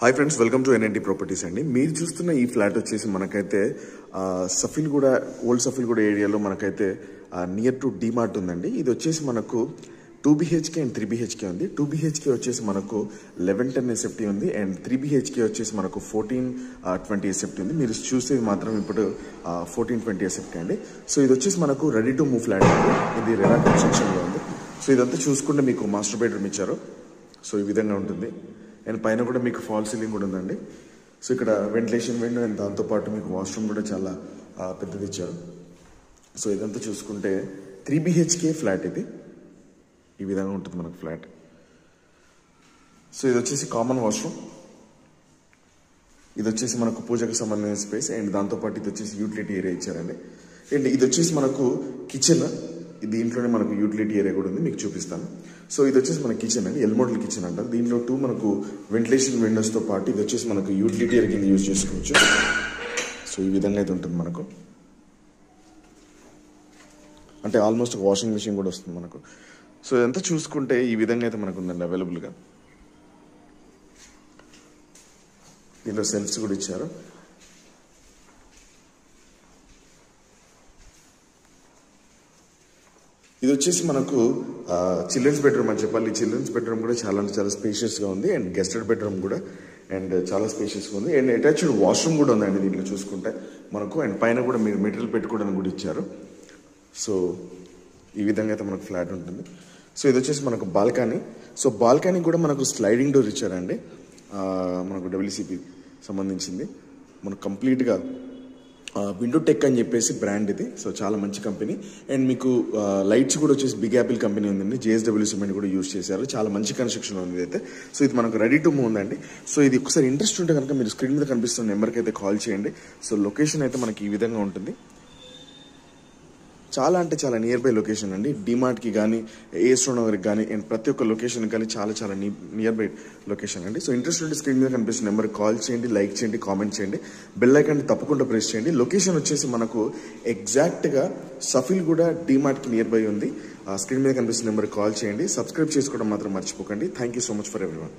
Hi friends, welcome to NNT properties అండి. మీరు చూస్తున్న ఈ ఫ్లాట్ వచ్చేసి మనకైతే సఫిల్గూడ, ఓల్డ్ సఫిల్గూడ ఏరియాలో మనకైతే నియర్ టు డీమార్ట్ ఉందండి. ఇది వచ్చేసి మనకు 2 BHK అండ్ 3 BHK ఉంది. 2 BHK వచ్చేసి మనకు 1110 SFT ఉంది అండ్ 3 BHK వచ్చేసి మనకు 1420 SFT ఉంది. మీరు చూసేది మాత్రం ఇప్పుడు 1420 SFT అండి. సో ఇది వచ్చేసి మనకు రెడీ టు మూవ్ ఫ్లాట్ అండి. ఇది రెరా కన్స్ట్రక్షన్లో ఉంది. సో ఇదంతా చూసుకుంటే మీకు మాస్టర్ బెడ్రూమ్ ఇచ్చారు. సో ఈ విధంగా ఉంటుంది అండ్ పైన కూడా మీకు ఫాల్ సీలింగ్ కూడా ఉందండి. సో ఇక్కడ వెంటిలేషన్ విండో అండ్ దాంతోపాటు మీకు వాష్రూమ్ కూడా చాలా పెద్దది ఇచ్చారు. సో ఇదంతా చూసుకుంటే 3 BHK ఫ్లాట్ ఇది. ఈ విధంగా ఉంటుంది మనకు ఫ్లాట్. సో ఇది వచ్చేసి కామన్ వాష్రూమ్, ఇది వచ్చేసి మనకు పూజకు సంబంధించిన స్పేస్ అండ్ దాంతోపాటు ఇది వచ్చేసి యూటిలిటీ ఏరియా ఇచ్చారండి. అండ్ ఇది వచ్చేసి మనకు కిచెన్, దీంట్లోనే మనకు యూటిలిటీ ఏరియా కూడా ఉంది, మీకు చూపిస్తాను. సో ఇది వచ్చేసి మన కిచెన్ అండి, ఎల్ మోడల్ కిచెన్ అంటారు. దీంట్లో 2 మనకు వెంటిలేషన్ విండోస్తో పాటు ఇది వచ్చేసి మనకు యూటిలిటీ ఏరియా కింద యూజ్ చేసుకోవచ్చు. సో ఈ విధంగా అయితే ఉంటుంది మనకు, అంటే ఆల్మోస్ట్ వాషింగ్ మెషిన్ కూడా వస్తుంది మనకు. సో ఇదంతా చూసుకుంటే ఈ విధంగా అయితే మనకు ఉందండి అవైలబుల్గా. దీంట్లో సెల్ఫ్స్ కూడా ఇచ్చారు. ఇది వచ్చేసి మనకు చిల్డ్రన్స్ బెడ్రూమ్ అని చెప్పాలి. చిల్డ్రన్స్ బెడ్రూమ్ కూడా చాలా స్పేషియస్గా ఉంది అండ్ గెస్టెడ్ బెడ్రూమ్ కూడా అండ్ చాలా స్పేషియస్గా ఉంది అండ్ అటాచ్డ్ వాష్రూమ్ కూడా ఉందండి దీంట్లో చూసుకుంటే మనకు. అండ్ పైన కూడా మీరు మెటీరియల్ పెట్టుకోవడానికి కూడా ఇచ్చారు. సో ఈ విధంగా అయితే మనకు ఫ్లాట్ ఉంటుంది. సో ఇది వచ్చేసి మనకు బాల్కనీ. సో బాల్కనీ కూడా మనకు స్లైడింగ్ డోర్ ఇచ్చారండి, మనకు WCP సంబంధించింది. మనకు కంప్లీట్గా విండో టెక్ అని చెప్పేసి బ్రాండ్ ఇది. సో చాలా మంచి కంపెనీ అండ్ మీకు లైట్స్ కూడా వచ్చేసి బిగ్ యాపిల్ కంపెనీ ఉందండి. JSW సిమెంట్ కూడా యూజ్ చేశారు. చాలా మంచి కన్స్ట్రక్షన్ ఉంది అయితే. సో ఇది మనకు రెడీ టు మూవ్ ఉందండి. సో ఇది ఒకసారి ఇంట్రెస్ట్ ఉంటే కనుక మీరు స్క్రీన్ మీద కనిపిస్తున్న నెంబర్కి అయితే కాల్ చేయండి. సో లొకేషన్ అయితే మనకి ఈ విధంగా ఉంటుంది. చాలా అంటే చాలా నియర్ బై లొకేషన్ అండి. డిమార్ట్కి కానీ, ఏస్ట్రో నగర్కి కానీ అండ్ ప్రతి ఒక్క లొకేషన్కి కానీ చాలా నియర్ బై లొకేషన్ అండి. సో ఇంట్రెస్ట్ ఉంటే స్క్రీన్ మీద కనిపిస్తున్న నెంబర్కి కాల్ చేయండి, లైక్ చేయండి, కామెంట్ చేయండి, బెల్ ఐకాన్ తప్పకుండా ప్రెస్ చేయండి. లొకేషన్ వచ్చేసి మనకు ఎగ్జాక్ట్గా సఫిల్గూడ డిమార్ట్కి నియర్ బై ఉంది. స్క్రీన్ మీద కనిపిస్తున్న నెంబర్కి కాల్ చేయండి. సబ్స్క్రైబ్ చేసుకోవడం మాత్రం మర్చిపోకండి. Thank you so much for everyone.